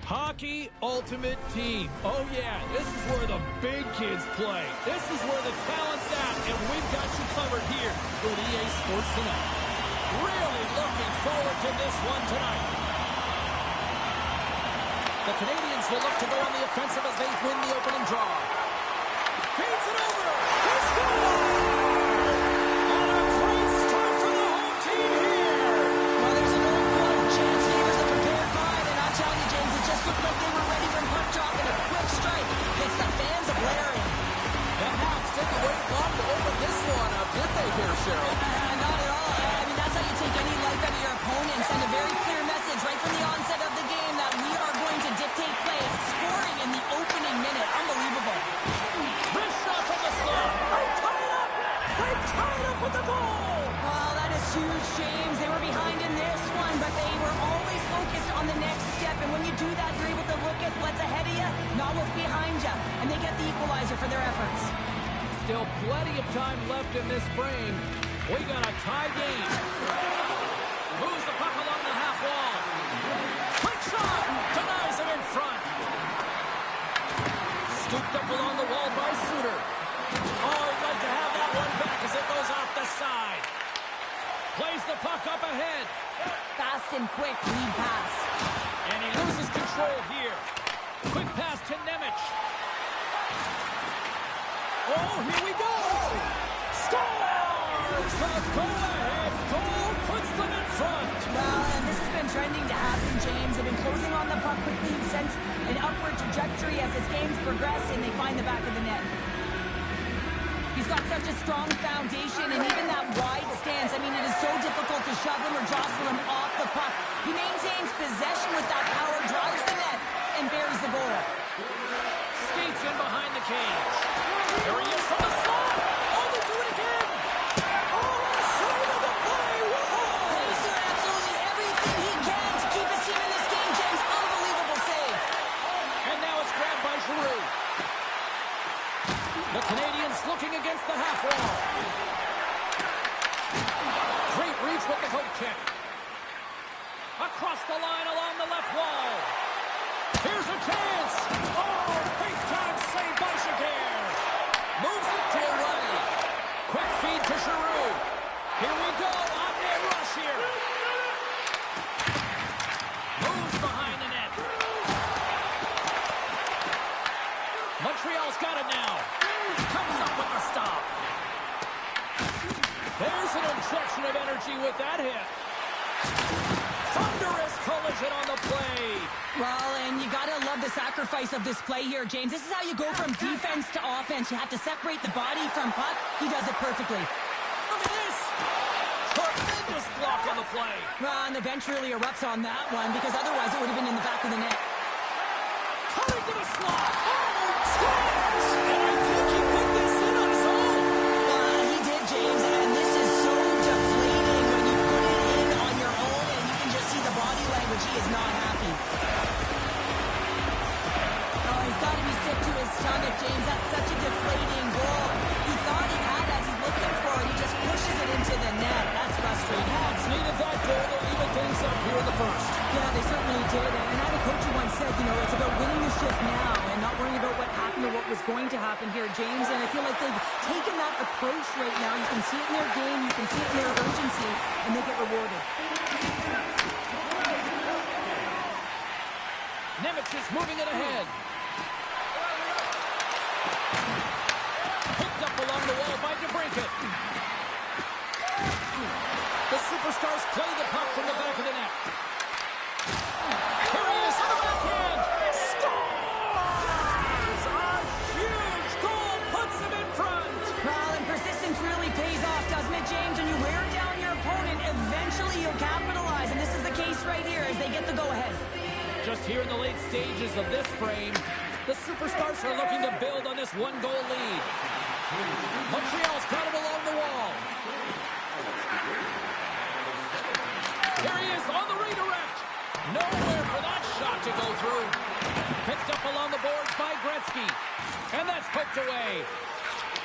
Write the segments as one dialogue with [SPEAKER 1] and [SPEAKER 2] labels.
[SPEAKER 1] Hockey Ultimate Team. Oh yeah, this is where the big kids play. This is where the talent's at, and we've got you covered here with EA Sports tonight. Really looking forward to this one tonight. The Canadians will look to go on the offensive as they win the opening draw. Feeds it over. He scores! And a great start for the home team here.
[SPEAKER 2] Well, there's an old quote, chance favors the prepared mind, and I'll tell you, James, it just looked like they were ready for puck drop and a quick strike. Gets the fans a blaring.
[SPEAKER 1] The Habs didn't wait long to open this one up, did they here, Cheryl?
[SPEAKER 2] Not at all. I mean, that's how you take any life out of your opponent. Send a very clear message right from the onset of the game that we are going to dictate play. Scoring in the opening minute. Unbelievable.
[SPEAKER 1] Wrist shot from the slot. They tie it up. They tie it up with the goal.
[SPEAKER 2] Well, that is huge, James. They were behind in this one, but they were always focused on the next step. And when you do that, you're able to look at what's ahead of you, not what's behind you. And they get the equalizer for their efforts.
[SPEAKER 1] Still plenty of time left in this frame. We got a tie game. Moves the puck along the half wall. Quick shot. Denies it in front. Scooped up along the wall by Suter. Oh, he'd like to have that one back as it goes off the side. Plays the puck up ahead.
[SPEAKER 2] Fast and quick lead pass.
[SPEAKER 1] And he loses control here. Quick pass to Nemec. Oh, here we go. Scores! The go-ahead goal puts them in front.
[SPEAKER 2] Well, and this has been trending to happen, James. They've been closing on the puck quickly since an upward trajectory as this game's progressed, and they find the back of the net. He's got such a strong foundation, and even that wide stance, I mean, it is so difficult to shove him or jostle him off the puck. He maintains possession with that power, drives the net, and buries the goal.
[SPEAKER 1] Skates in behind the cage. Here he is from the slot. Oh, they do it again. Oh, on the side of the play. Whoa.
[SPEAKER 2] He's doing absolutely everything he can to keep his team in this game, James. Unbelievable save.
[SPEAKER 1] And now it's grabbed by Giroux. The Canadians looking against the half wall. Great reach with the poke check. Across the line along the left wall. Here's a chance. Oh, big time save by Shakir. Moves it to O'Reilly. Quick feed to Giroux. Here we go. On-man rush here. Moves behind the net. Montreal's got it now. Comes up with the stop. There's an injection of energy with that hit. Thunderous collision on the play.
[SPEAKER 2] Well, and you gotta love the sacrifice of this play here, James. This is how you go from defense to offense. You have to separate the body from puck. He does it perfectly.
[SPEAKER 1] Look at this. Tremendous block on the play.
[SPEAKER 2] Well, and the bench really erupts on that one because otherwise it would have been in the back of the net.
[SPEAKER 1] Coming to the slot. Oh, scores! And I think he put this in on his own.
[SPEAKER 2] He did, James, and this is so deflating when you put it in on your own and you can just see the body language. He is not happy. Oh, he's got to be sick to his stomach, James. That's such a deflating goal. He thought he had as he's looking for it. He just pushes it into the net. That's frustrating.
[SPEAKER 1] Habs needed that goal to even things up here in the first.
[SPEAKER 2] Yeah, they certainly did. And I had a coach who once said, you know, it's about winning the shift now and not worrying about what happened or what was going to happen here, James. And I feel like they've taken that approach approach right now. You can see it in their game, you can see it in their urgency, and they get rewarded.
[SPEAKER 1] Nemec is moving it ahead. Picked up along the wall by DeBrincat. The Superstars play the puck from the back of the net. Here he is on the backhand. Scores! A huge goal puts him in front.
[SPEAKER 2] Well, and persistence really pays off, doesn't it, James? When you wear down your opponent, eventually you'll capitalize. And this is the case right here as they get the go-ahead.
[SPEAKER 1] Just here in the late stages of this frame, the Superstars are looking to build on this one-goal lead. Montreal's got it along the wall. Here he is on the redirect. Nowhere for that shot to go through. Picked up along the boards by Gretzky. And that's poked away.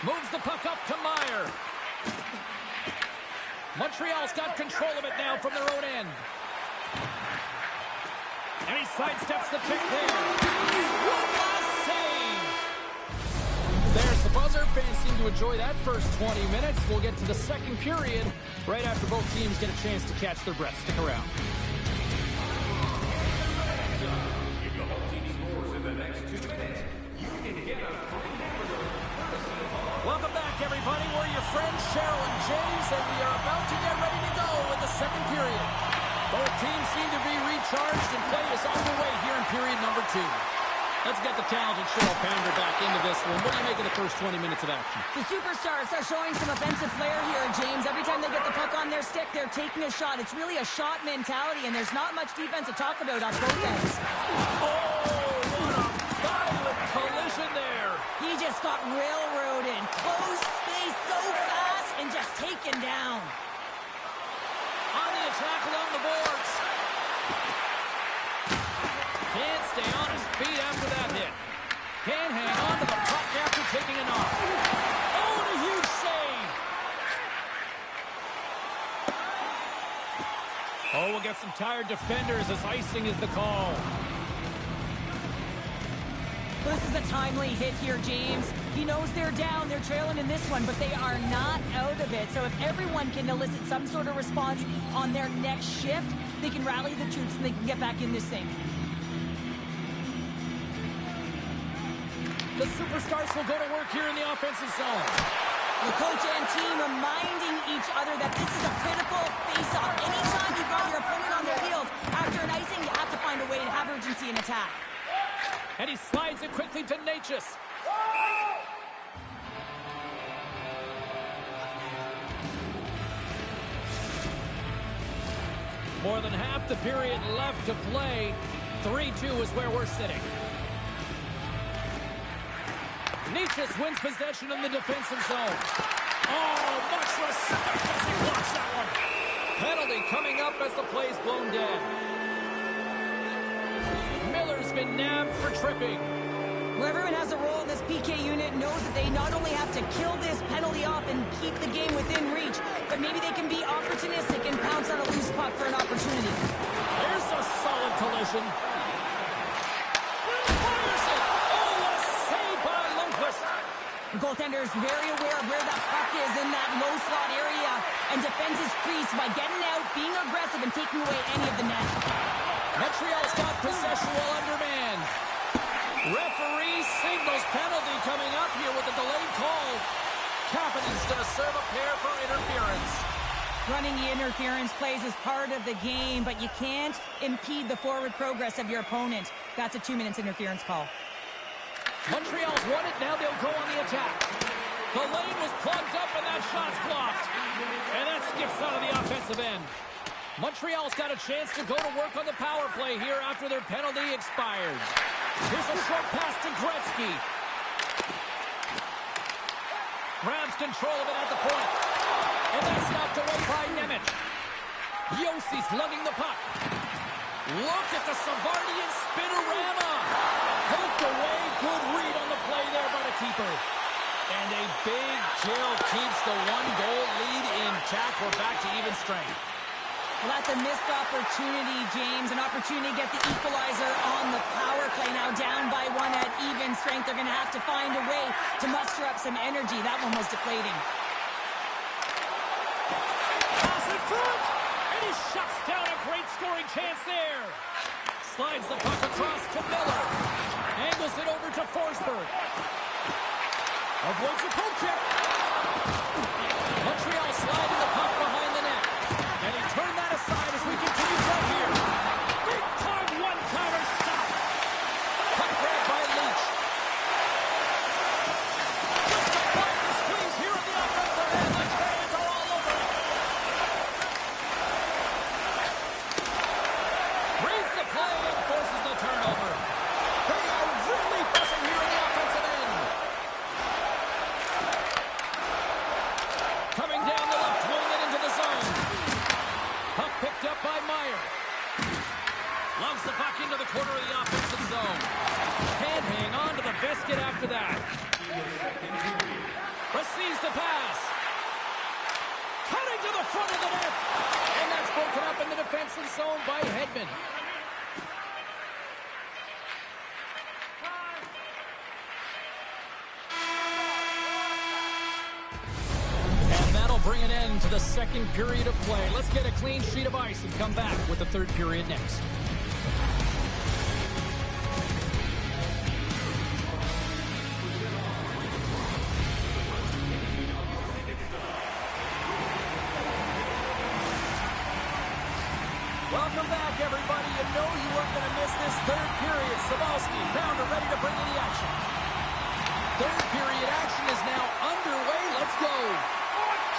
[SPEAKER 1] Moves the puck up to Meyer. Montreal's got control of it now from their own end. And he sidesteps the pick there. What a save! There's the buzzer. Fans seem to enjoy that first 20 minutes. We'll get to the second period right after both teams get a chance to catch their breath. Stick around.
[SPEAKER 3] If the whole team scores in the next 2 minutes, you can get a free hamburger.
[SPEAKER 1] Welcome back, everybody. We're your friends, Cheryl and James, and we are about to get ready to go with the second period. Both teams seem to be recharged, and play is underway here in period number 2. Let's get the talented Cheryl Pounder back into this one. What do you make of the first 20 minutes of action?
[SPEAKER 2] The Superstars are showing some offensive flair here, James. Every time they get the puck on their stick, they're taking a shot. It's really a shot mentality, and there's not much defense to talk about on both ends.
[SPEAKER 1] Oh, what a violent collision there.
[SPEAKER 2] He just got railroaded. Closed space so fast and just taken down.
[SPEAKER 1] On the attack along the boards. Can't stay on his feet after that hit. Can't hang on to the puck after taking a knock. Oh, and a huge save. Oh, we'll get some tired defenders as icing is the call.
[SPEAKER 2] This is a timely hit here, James. He knows they're down, they're trailing in this one, but they are not out of it. So if everyone can elicit some sort of response on their next shift, they can rally the troops and they can get back in this thing.
[SPEAKER 1] The Superstars will go to work here in the offensive zone.
[SPEAKER 2] The coach and team reminding each other that this is a critical face-off. Anytime you've got your opponent on their heels, after an icing, you have to find a way to have urgency in attack.
[SPEAKER 1] And he slides it quickly to Nhl26. More than half the period left to play. 3-2 is where we're sitting. Nhl26 wins possession in the defensive zone. Oh, much respect as he blocks that one. Penalty coming up as the play's blown dead. Miller's been nabbed for tripping.
[SPEAKER 2] Well, everyone has a role in this PK unit, knows that they not only have to kill this penalty off and keep the game within reach, but maybe they can be opportunistic and pounce on a loose puck for an opportunity.
[SPEAKER 1] There's a solid collision. Fires it. Oh, what a save by Lundqvist.
[SPEAKER 2] The goaltender is very aware of where that puck is in that low slot area and defends his crease by getting out, being aggressive, and taking away any of the net.
[SPEAKER 1] Montreal's got possession while undermanned. Referee signals penalty coming up here with a delayed call. Kapanen's going to serve a pair for interference.
[SPEAKER 2] Running the interference plays is part of the game, but you can't impede the forward progress of your opponent. That's a 2 minutes interference call.
[SPEAKER 1] Montreal's won it, now they'll go on the attack. The lane was plugged up and that shot's blocked. And that skips out of the offensive end. Montreal's got a chance to go to work on the power play here after their penalty expired. Here's a short pass to Gretzky. Grabs control of it at the point. And that's knocked away by Nemec. Yossi's lugging the puck. Look at the Savardian spinorama. Poked away. Good read on the play there by the keeper. And a big kill keeps the one-goal lead intact. We're back to even strength.
[SPEAKER 2] Well, that's a missed opportunity, James. An opportunity to get the equalizer on the power play. Now down by one at even strength. They're going to have to find a way to muster up some energy. That one was deflating.
[SPEAKER 1] in front! And he shuts down a great scoring chance there. Slides the puck across to Miller. Angles it over to Forsberg. Avoids the poke check. Montreal sliding the puck behind the net. And he turned that aside as we continue play here. Big time one-timer stop. Puck grabbed by Leach. Just a fire squeeze here on the offensive end. The fans are all over it. Reads the play and forces the turnover. They are really pressing here on the offensive end. Coming down the left wing and into the zone. Puck picked up by Meyer. Loves the puck into the corner of the offensive zone. Can't hang on to the biscuit after that. Receives the pass. Cutting to the front of the net. And that's broken up in the defensive zone by Hedman. And that'll bring an end to the second period of play. Let's get a clean sheet of ice and come back with the third period next. Welcome back, everybody. You know you weren't going to miss this third period. Sabalski, Pounder ready to bring in the action. Third period action is now underway. Let's go.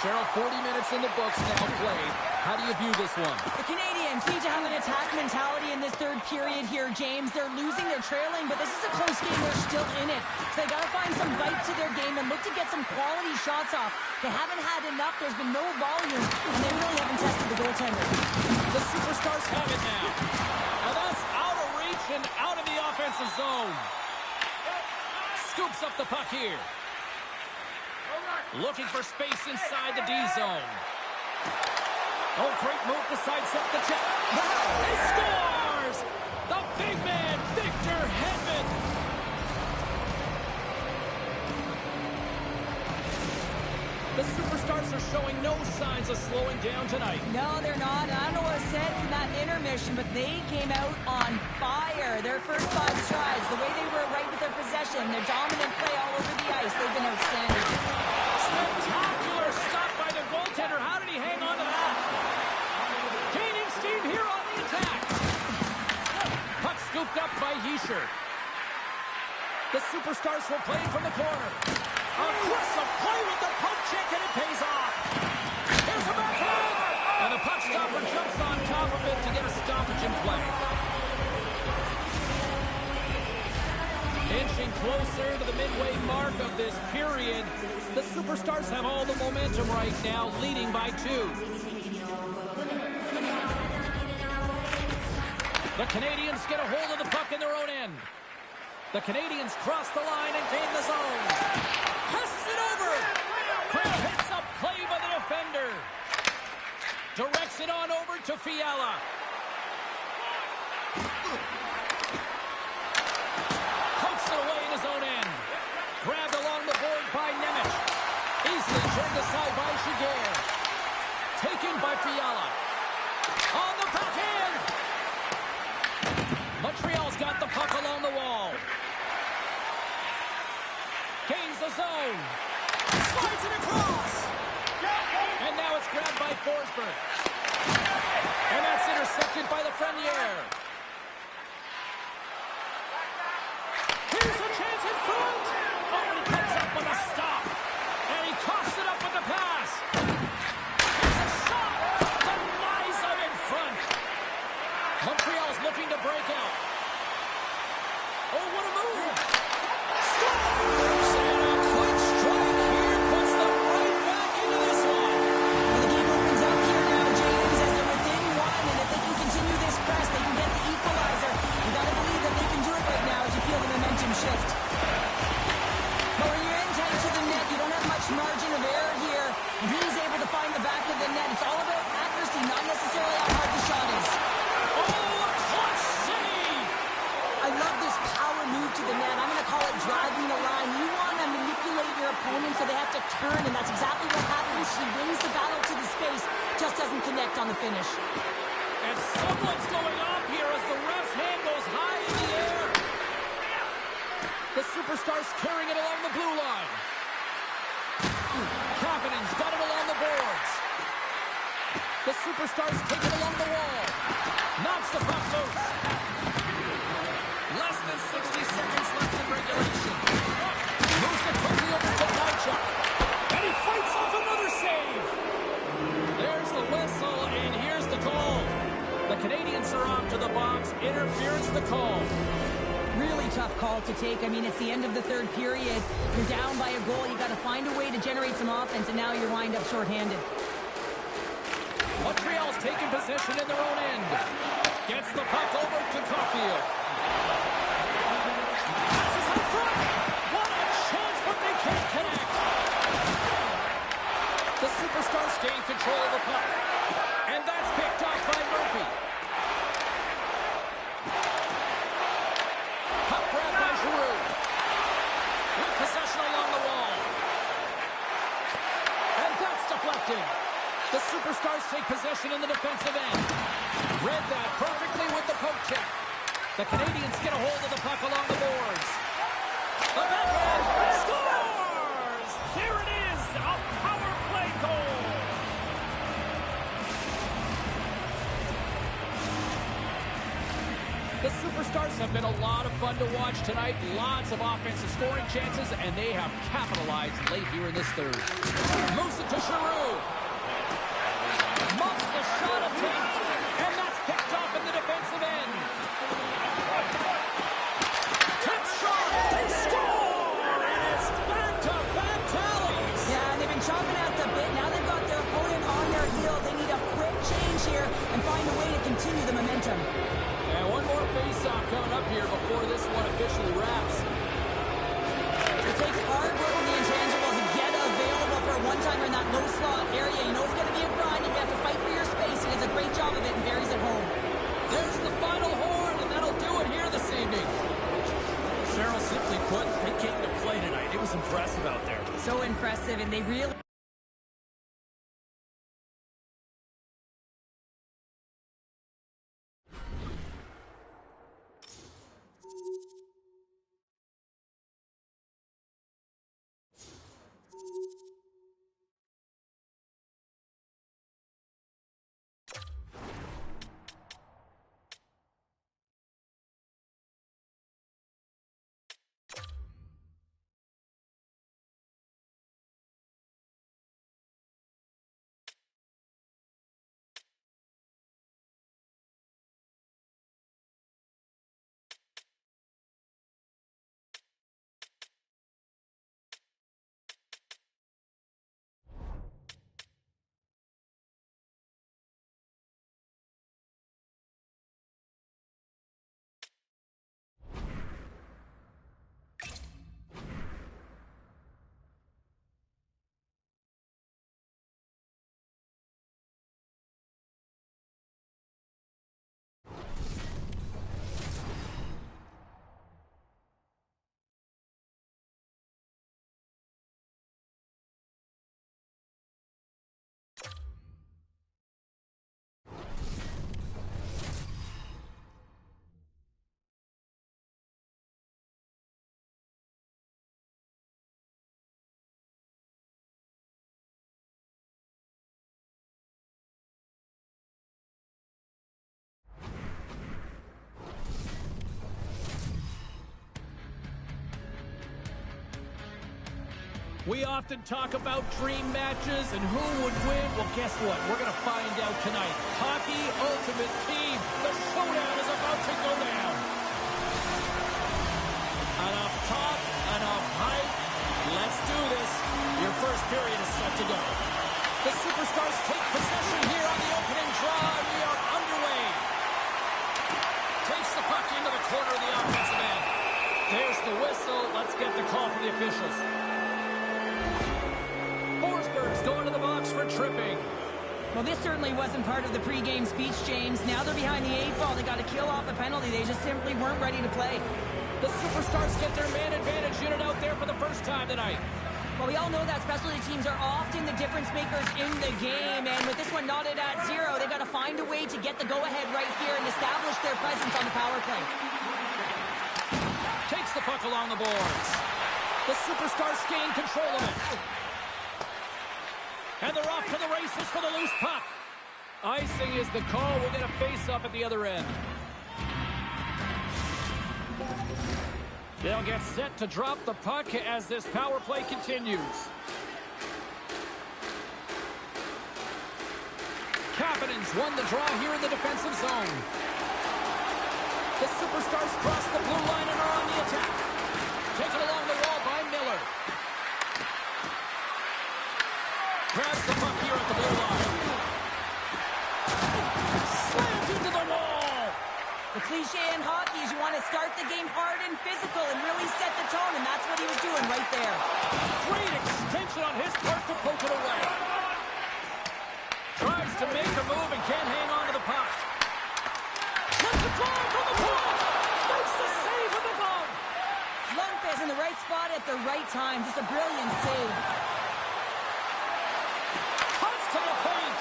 [SPEAKER 1] Cheryl, 40 minutes in the books now played. How do you view this one?
[SPEAKER 2] The Canadians need to have an attack mentality in this third period here, James. They're losing, they're trailing, but this is a close game. They're still in it. So they got to find some bite to their game and look to get some quality shots off. They haven't had enough. There's been no volume, and they really haven't tested the goaltender.
[SPEAKER 1] The Superstars have it now. Now that's out of reach and out of the offensive zone. Scoops up the puck here. Looking for space inside the D zone. Oh, great move to sidestep the check. He scores! The big man, Victor Hedman. The Superstars are showing no signs of slowing down tonight.
[SPEAKER 2] No, they're not. I don't know what I said in that intermission, but they came out on fire. Their first 5 strides, the way they were right with their possession, their dominant play all over the ice, they've been outstanding.
[SPEAKER 1] Spectacular stop by the goaltender. How did he hang on to that? Gaining steam here on the attack. Puck scooped up by Heischer. The Superstars will play from the corner. Aggressive play with the poke check, and it pays off. Here's a backhand. And the puck stopper jumps on top of it to get a stoppage in play. Inching closer to the midway mark of this period. The Superstars have all the momentum right now, leading by 2. The Canadians get a hold of the puck in their own end. The Canadians cross the line and gain the zone. Passes it over. Quick hits up play by the defender. Directs it on over to Fiala. Pokes it away in his own end. Grabbed along the board by Nemec. Easily turned aside by Shiger. Taken by Fiala. On the backhand. Montreal's got the puck along the wall. Gains the zone. Slides it across. And now it's grabbed by Forsberg. And that's intercepted by Lafreniere. Here's a chance in front. Oh, and he comes up with a stop. And he coughs it up with the pass. Here's a shot. Denies him in front. Montreal's looking to break out. Oh, what a move. Scores! And a quick strike here puts them right back into this one.
[SPEAKER 2] Well, the game opens up here now, James, as they're within 1, and if they can continue this press, they can get the equalizer. You got to believe that they can do it right now as you feel the momentum shift. But when you're in tight to the net, you don't have much margin of error here, and he's able to find the back of the net. It's all about accuracy, not necessarily how hard the shot is.
[SPEAKER 1] Oh, a clutch save!
[SPEAKER 2] I love this power move to the net. I'm going to call it driving the line. You want to manipulate your opponent so they have to turn, and that's exactly what happens. She wins the battle to the space just just doesn't connect on the finish.
[SPEAKER 1] And someone's going off here as the ref's hand goes high in the air. The superstar's carrying it along the blue line. Kapanen's got it along the boards. The superstars take it along the wall. Knocks the puck loose. Less than 60 seconds left in regulation. Moves it quickly over to Nhl26. And he fights off another save. There's the whistle, and here's the call. The Canadians are off to the box. Interference the call.
[SPEAKER 2] Really tough call to take. I mean, it's the end of the third period. You're down by a goal. You got to find a way to generate some offense, and now you're wind up shorthanded.
[SPEAKER 1] Montreal's taking possession in their own end. Gets the puck over to Caulfield. Passes up front. What a chance, but they can't connect. The superstars gain control of the puck. And that's picked up by Murphy. Puck grabbed by Giroux. With possession along the wall. And that's deflected. The superstars take possession in the defensive end. Read that perfectly with the poke check. The Canadians get a hold of the puck along the boards. The backhand scores! There it is, a power play goal. The superstars have been a lot of fun to watch tonight. Lots of offensive scoring chances, and they have capitalized late here in this third. Moves it to Giroux. Muffs the shot attempt, and that's picked up in the defensive end. Tip shot, they score! And it's back-to-back tallies.
[SPEAKER 2] Yeah, and they've been chomping at the bit. Now they've got their opponent on their heels. They need a quick change here and find a way to continue the momentum.
[SPEAKER 1] And one more face-off coming up here before this one officially wraps.
[SPEAKER 2] It takes hard work with the intangibles to get available for a one-timer in that low slot area. You know it's going to be a grind. You have to fight for your space. He does a great job of it and buries it home.
[SPEAKER 1] There's the final horn, and that'll do it here this evening. Cheryl, simply put, they came to play tonight. It was impressive out there.
[SPEAKER 2] So impressive, and they really...
[SPEAKER 1] We often talk about dream matches and who would win. Well, guess what? We're going to find out tonight. Hockey Ultimate Team. The showdown is about to go down. Enough talk, enough hype. Let's do this. Your first period is set to go. The superstars take possession here on the opening draw, and we are underway. Takes the puck into the corner of the offensive end. There's the whistle. Let's get the call from the officials. Forsberg's going to the box for tripping.
[SPEAKER 2] Well, this certainly wasn't part of the pregame speech, James. Now they're behind the 8 ball. They got to kill off a penalty. They just simply weren't ready to play.
[SPEAKER 1] The superstars get their man advantage unit out there for the first time tonight.
[SPEAKER 2] Well, we all know that specialty teams are often the difference makers in the game, and with this one knotted at 0, they've got to find a way to get the go-ahead right here and establish their presence on the power play.
[SPEAKER 1] Takes the puck along the boards. The Superstars gain control of it. And they're off to the races for the loose puck. Icing is the call. We'll get a face-up at the other end. They'll get set to drop the puck as this power play continues. Kapanen's won the draw here in the defensive zone. The Superstars cross the blue line and are on the attack. Taken along the wall by Miller. Grabs the puck here at the blue line. Slammed into the wall.
[SPEAKER 2] The cliche in hockey is you want to start the game hard and physical and really set the tone, and that's what he was doing right there.
[SPEAKER 1] Great extension on his part to poke it away. Tries to make a move and can't hang on to the puck. What's the drive from the point? Makes the save with the glove.
[SPEAKER 2] Lundqvist in the right spot at the right time. Just a brilliant save.
[SPEAKER 1] Cuts to the paint.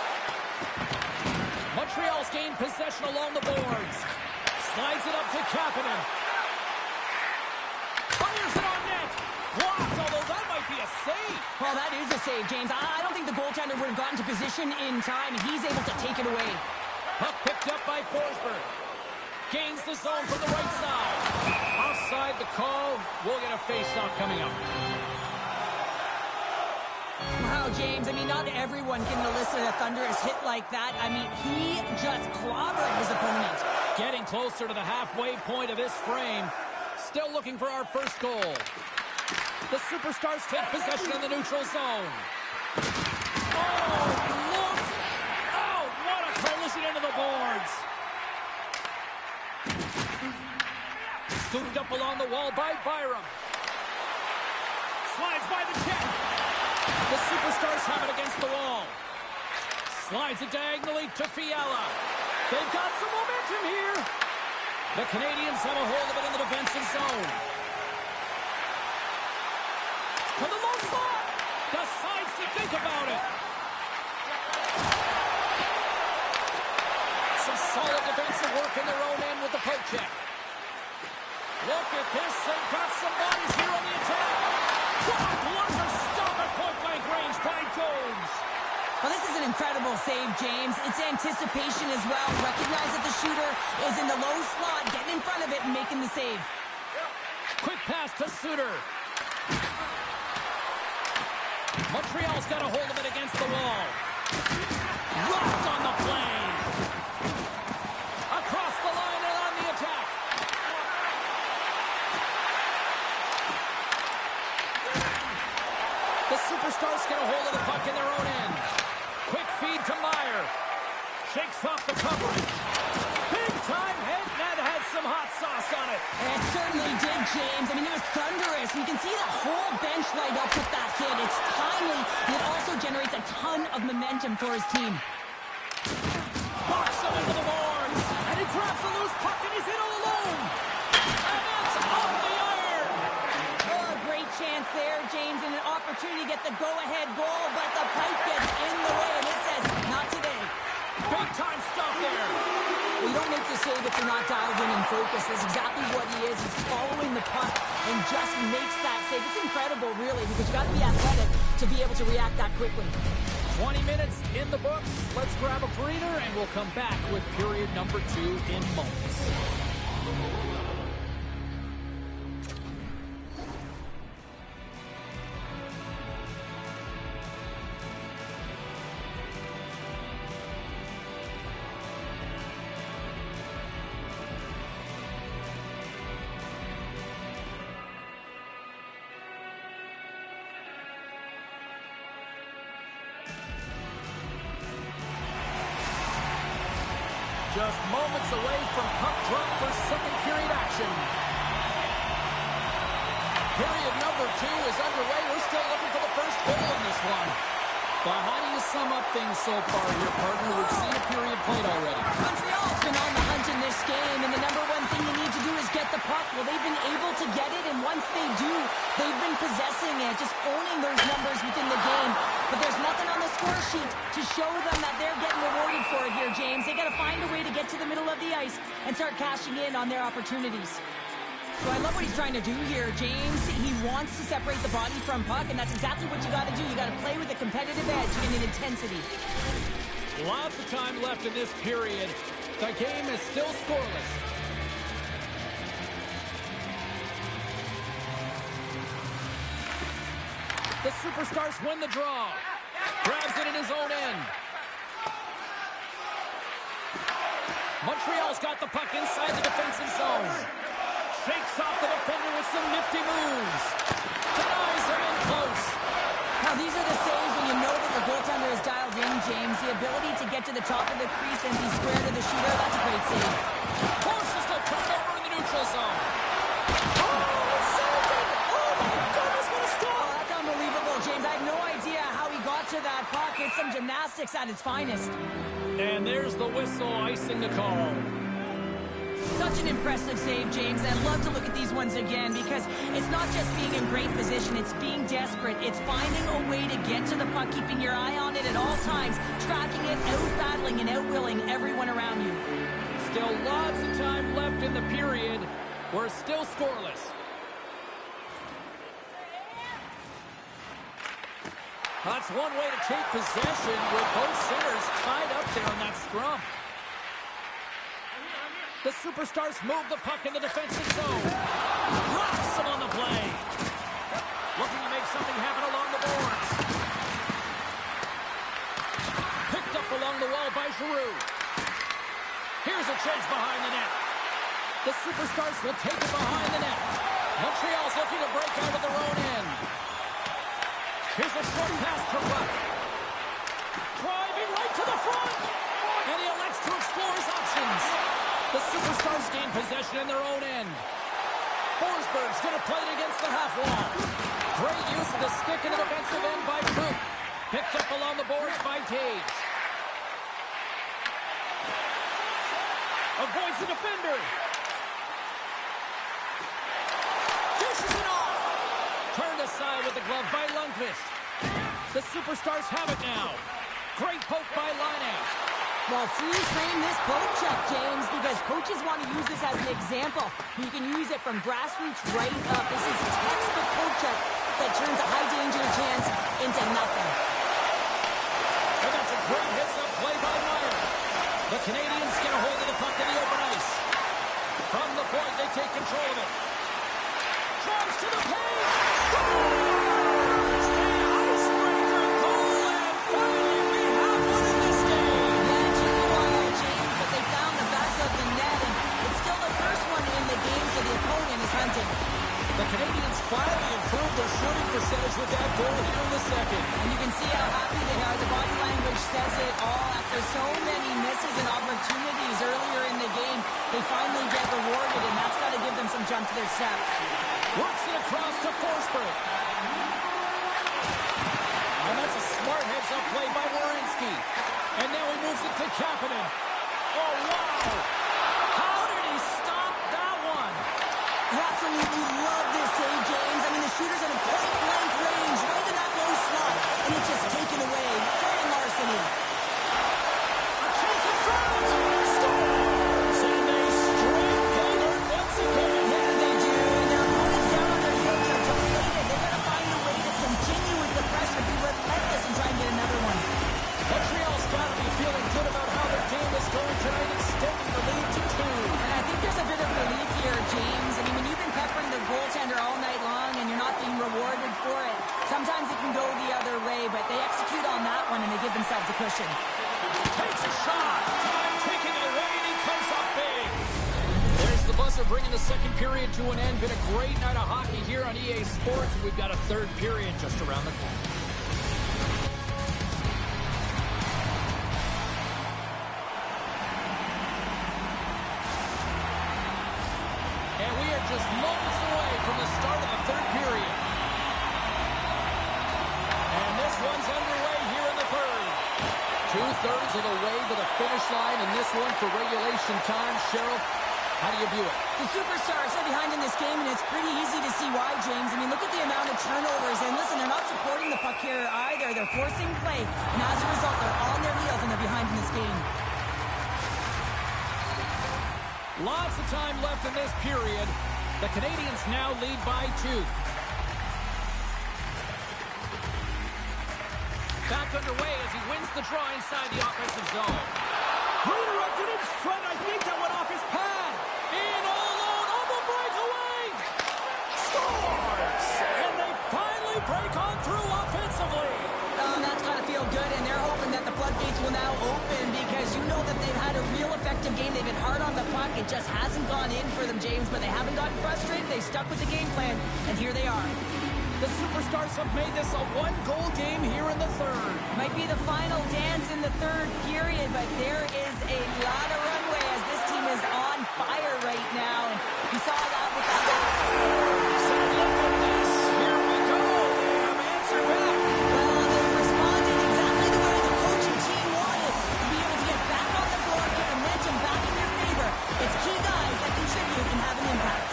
[SPEAKER 1] Montreal's gained possession along the boards. Slides it up to Kapanen. Fires it on net. Blocked, although that might be a save.
[SPEAKER 2] Well, that is a save, James. I don't think the goaltender would have gotten to position in time, and he's able to take it away.
[SPEAKER 1] Puck picked up by Forsberg. Gains the zone from the right side. Offside the call. We'll get a face-off coming up.
[SPEAKER 2] Wow, James, I mean, not everyone can elicit a thunderous hit like that. I mean, he just clobbered his opponent.
[SPEAKER 1] Getting closer to the halfway point of this frame. Still looking for our first goal. The Superstars take possession in the neutral zone. Oh, look! Oh, what a collision into the boards! Scooped up along the wall by Byram. Slides by the check. The Superstars have it against the wall. Slides it diagonally to Fiala. They've got some momentum here. The Canadians have a hold of it in the defensive zone. To the low slot. Decides to think about it. Some solid defensive work in their own end with the poke check. Look at this. They've got some bodies here on the attack. Blunder stop at point-blank range by Jones.
[SPEAKER 2] Well, this is an incredible save, James. It's anticipation as well. Recognize that the shooter is in the low slot, getting in front of it and making the save.
[SPEAKER 1] Quick pass to Suter. Montreal's got a hold of it against the wall. Rocked on the plane. Across the line and on the attack. The Superstars get a hold of the puck in their own end. Quick feed to Meyer. Shakes off the coverage. Big time head net had some hot sauce on it.
[SPEAKER 2] It certainly did, James. I mean, it was thunderous. You can see the whole bench light up with that hit. It's timely, and it also generates a ton of momentum for his team.
[SPEAKER 1] Box him into the boards. And he drops a loose puck and he's in all alone. And it's off the iron.
[SPEAKER 2] Oh, a great chance there, James, and an opportunity to get the go-ahead goal, but the pipe gets in the way, and it says, not today.
[SPEAKER 1] Big time stop there.
[SPEAKER 2] Well, you don't make the save if you're not dialed in and focused. That's exactly what he is. He's following the puck and just makes that save. It's incredible, really, because you got to be athletic to be able to react that quickly.
[SPEAKER 1] 20 minutes in the books. Let's grab a breather, and we'll come back with period number 2 in moments. Just moments away from puck drop for second period action. Period number 2 is underway. We're still looking for the first goal in this one. Well, how do you sum up things so far here, partner? We've seen a period played already.
[SPEAKER 2] Montreal's been on the hunt in this game, and the number one thing you need to do is get the puck. Well, they've been able to get it, and once they do, they've been possessing it, just owning those numbers within the game. But there's nothing on the score sheet to show them that they're getting rewarded for it here, James. They got to find a way to get to the middle of the ice and start cashing in on their opportunities. So I love what he's trying to do here, James. He wants to separate the body from puck, and that's exactly what you got to do. You got to play with a competitive edge and an intensity.
[SPEAKER 1] Lots of time left in this period. The game is still scoreless. The Superstars win the draw. Grabs it in his own end. Montreal's got the puck inside the defensive zone. Shakes off the defender with some nifty moves. Denies him in close.
[SPEAKER 2] Now, these are the saves when you know that the goaltender is dialed in, James. The ability to get to the top of the crease and be square to the shooter, that's a great save.
[SPEAKER 1] Forces the turnover in the neutral zone.
[SPEAKER 2] That's unbelievable, James. I have no idea how he got to that puck. It's some gymnastics at its finest.
[SPEAKER 1] And there's the whistle icing the call.
[SPEAKER 2] Such an impressive save, James. I love to look at these ones again because it's not just being in great position. It's being desperate. It's finding a way to get to the puck, keeping your eye on it at all times, tracking it, out-battling and out-willing everyone around you.
[SPEAKER 1] Still lots of time left in the period. We're still scoreless. That's one way to take possession with both centers tied up there in that scrum. The Superstars move the puck in the defensive zone. Rocks him on the play. Looking to make something happen along the boards. Picked up along the wall by Giroux. Here's a chance behind the net. The Superstars will take it behind the net. Montreal's looking to break out of their own end. Here's a short pass to Ruck. Driving right to the front. And he elects to explore his options. The Superstars gain possession in their own end. Forsberg's going to play it against the half wall. Great use of the stick in the defensive end by Troop. Picked up along the boards by Tage. Avoids the defender. Dishes it off. Turned aside with the glove by Lundqvist. The Superstars have it now. Great poke by Laine.
[SPEAKER 2] Well, freeze frame this poke check, James, because coaches want to use this as an example. You can use it from grassroots right up. This is textbook poke check that turns a high danger chance into nothing.
[SPEAKER 1] And that's a great hits-up play by Meyer. The Canadians get a hold of the puck in the open ice. From the point, they take control of it. Drives to the paint. Scores! The icebreaker goal, and finally we have one in this game.
[SPEAKER 2] Yeah, it took a while, James, but they found the back of the net, and it's still the first one in the game, so the opponent is hunting.
[SPEAKER 1] The Canadians finally improved their shooting percentage with that goal here in the second.
[SPEAKER 2] And you can see how happy they are. The body language says it all. After so many misses and opportunities earlier in the game, they finally get rewarded, and that's got to give them some jump to their step.
[SPEAKER 1] Works it across to Forsberg. And that's a smart heads-up play by Werenski. And now he moves it to Kapanen. Oh, wow! How did he stop that one?
[SPEAKER 2] I absolutely love this save, James. I mean, the shooter's in a point-blank range, right in that low slot, and it's just taken away. Very larceny.
[SPEAKER 1] A chance in front! Scores! And they strike Taylor once again.
[SPEAKER 2] Yeah, they do. And their opponents down on their heels are deflated. They've got to find a way to continue with the pressure, be relentless, and try and get another one.
[SPEAKER 1] Montreal's got to be feeling good about how their game is going tonight, extending the lead to 2.
[SPEAKER 2] And I think there's a bit of relief here, James. I mean, when you've been peppering the goaltender all night long and you're not being rewarded for it, sometimes it can go the other way, but they execute on that one and they give themselves a cushion.
[SPEAKER 1] Takes a shot. Time ticking away, and he comes up big. There's the buzzer bringing the second period to an end. Been a great night of hockey here on EA Sports. We've got a third period just around the corner. And we are just moments away from the start of the third period. And this one's underway here in the 2/3 of the way to the finish line in this one for regulation time. Cheryl, how do you view it?
[SPEAKER 2] The Superstars are behind in this game, and it's pretty easy to see why, James. I mean, look at the amount of turnovers. And listen, they're not supporting the puck here either. They're forcing play. And as a result, they're on their heels, and they're behind in this game.
[SPEAKER 1] Lots of time left in this period. The Canadians now lead by 2. Back underway as he wins the draw inside the offensive zone. Redirected in front. I think that went off his pad. In all alone on the breakaway. Scores! And they finally break on through offensively.
[SPEAKER 2] That's got to feel good, and they're hoping that the floodgates will now open because you know that they've had a real effective game. They've been hard on the puck. It just hasn't gone in for them, James, but they haven't gotten frustrated. They stuck with the game plan, and here they are.
[SPEAKER 1] The Superstars have made this a one-goal game here in the third.
[SPEAKER 2] Might be the final dance in the third period, but there is a lot of runway as this team is on fire right now. And you saw that with the last.
[SPEAKER 1] So look at this. Here we go. They have answered back.
[SPEAKER 2] Well, they responded exactly the way the coaching team wanted. To be able to get back on the floor, get momentum back in your favor. It's key guys that contribute and have an impact.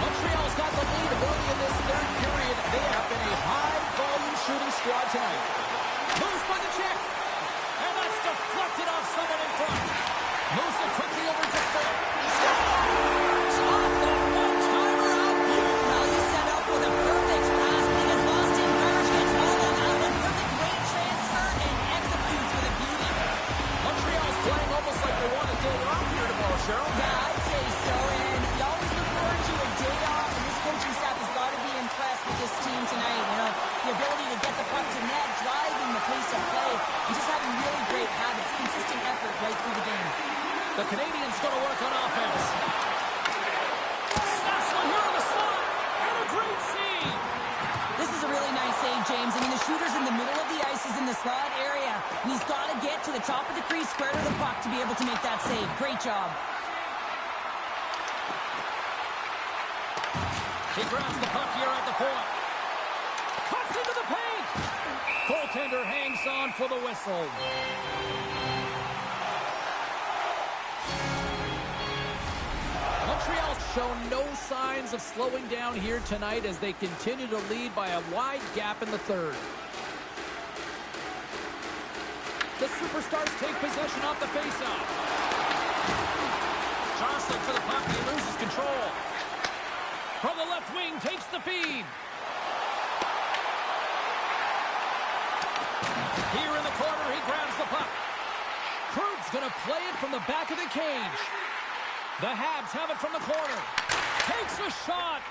[SPEAKER 1] Montreal's got the lead early in this third period. They have been a high-volume shooting squad tonight. Moves by the check. And that's deflected off someone in front. Moves it quickly over to third. Scores! Off the one-timer out.
[SPEAKER 2] Well, you set up with a perfect pass because Boston Gurge gets all of that. A perfect weight transfer and executes with a beauty.
[SPEAKER 1] Montreal's playing almost like they want a day off here tomorrow, Cheryl.
[SPEAKER 2] Yeah, I'd say so. And you always look forward to a day off, and this coaching staff has got to be impressed with this team tonight. You know, the ability to get the puck to net, driving the pace of play, and just having really great habits, consistent effort right through the game.
[SPEAKER 1] The Canadians going to work on offense. Snaps one here on the slot. And a great save.
[SPEAKER 2] This is a really nice save, James. I mean, the shooter's in the middle of the ice, is in the slot area, and he's got to get to the top of the crease, square to the puck to be able to make that save. Great job.
[SPEAKER 1] He grabs the puck here at the point. Cuts into the paint. Goaltender hangs on for the whistle. Montreal's shown no signs of slowing down here tonight as they continue to lead by a wide gap in the third. The Superstars take possession off the faceoff. Jostling for the puck, he loses control. From the left wing, takes the feed. Here in the corner, he grabs the puck. Krug's going to play it from the back of the cage. The Habs have it from the corner. Takes a shot.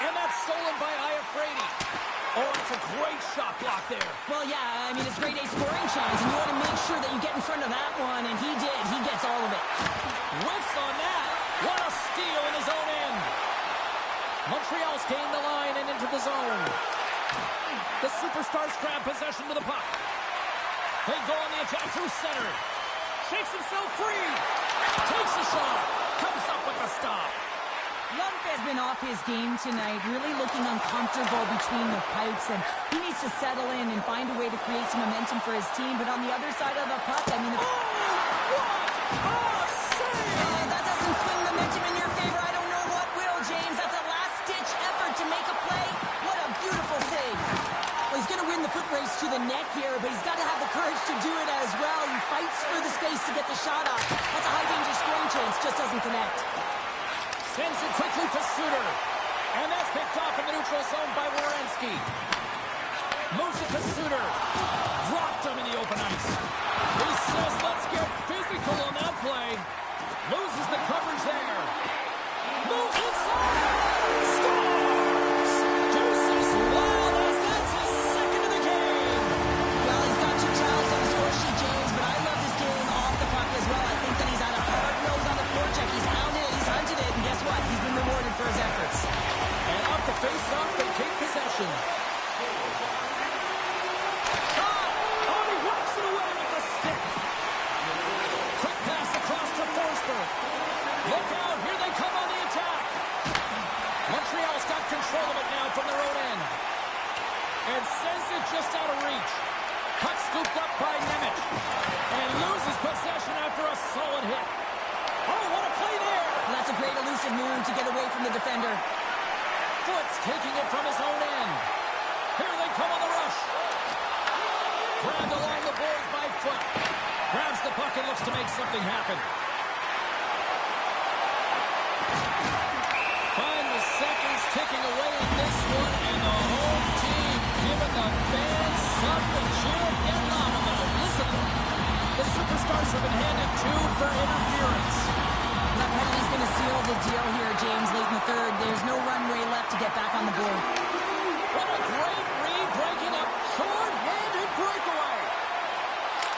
[SPEAKER 1] And that's stolen by Iafrate. Oh, it's a great shot block there.
[SPEAKER 2] Well, yeah, I mean, it's grade A scoring chance, and you want to make sure that you get in front of that one, and he did. He gets all of it.
[SPEAKER 1] Whiffs on that. What a steal in his own end. Montreal's gained the line and into the zone. The Superstars grab possession to the puck. They go on the attack through center. Shakes himself free. Takes a shot. Comes up with a stop.
[SPEAKER 2] Lundqvist has been off his game tonight, really looking uncomfortable between the pipes, and he needs to settle in and find a way to create some momentum for his team. But on the other side of the puck, I mean...
[SPEAKER 1] What a save!
[SPEAKER 2] That doesn't swing momentum in your favor. I don't know what will, James. That's a last-ditch effort to make a play. What a beautiful save. Well, he's going to win the foot race to the net here, but he's got to have the courage to do it as well. He fights for the space to get the shot off. That's a high-danger scoring chance. Just doesn't connect.
[SPEAKER 1] Sends it quickly to Suter. And that's picked off in the neutral zone by Werenski. Moves it to Suter. Dropped him in the open ice. He says, let's get physical on that play. Loses the coverage there. Moves inside. Scores! Deuces wild as that's his second of the game.
[SPEAKER 2] Well, he's got 2 towels on the score sheet, James, but I love this game off the puck as well. I think that he's had a hard nose on the forecheck. He's hounded it, he's hunted it, and guess what? He's been rewarded for his efforts.
[SPEAKER 1] And off the face-off, they take possession. Shot! Oh, he
[SPEAKER 2] defensive move to get away from the defender.
[SPEAKER 1] Foot's taking it from his own end. Here they come on the rush. Grabbed along the boards by Foot. Grabs the puck and looks to make something happen. Final seconds ticking away in this one, and the home team giving the fans something cheer getting on about. Listen, the Superstars have been handed 2 for interference.
[SPEAKER 2] That penalty's going to seal the deal here, James, late in the third. There's no runway left to get back on the board.
[SPEAKER 1] What a great read, breaking up. Short-handed breakaway.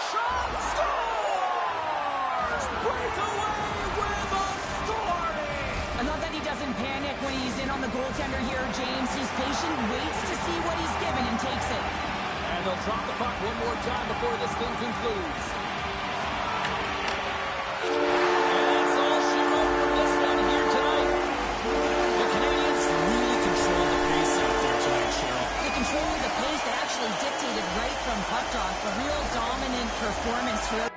[SPEAKER 1] Shot scores! Breakaway with authority!
[SPEAKER 2] Not that he doesn't panic when he's in on the goaltender here, James. He's patient, waits to see what he's given, and takes it.
[SPEAKER 1] And they'll drop the puck one more time before this thing concludes. And that's all she wrote from this one here tonight. The Canadians really controlled the pace out there tonight, Cheryl.
[SPEAKER 2] They controlled the pace that actually dictated right from puck drop. A real dominant performance throughout.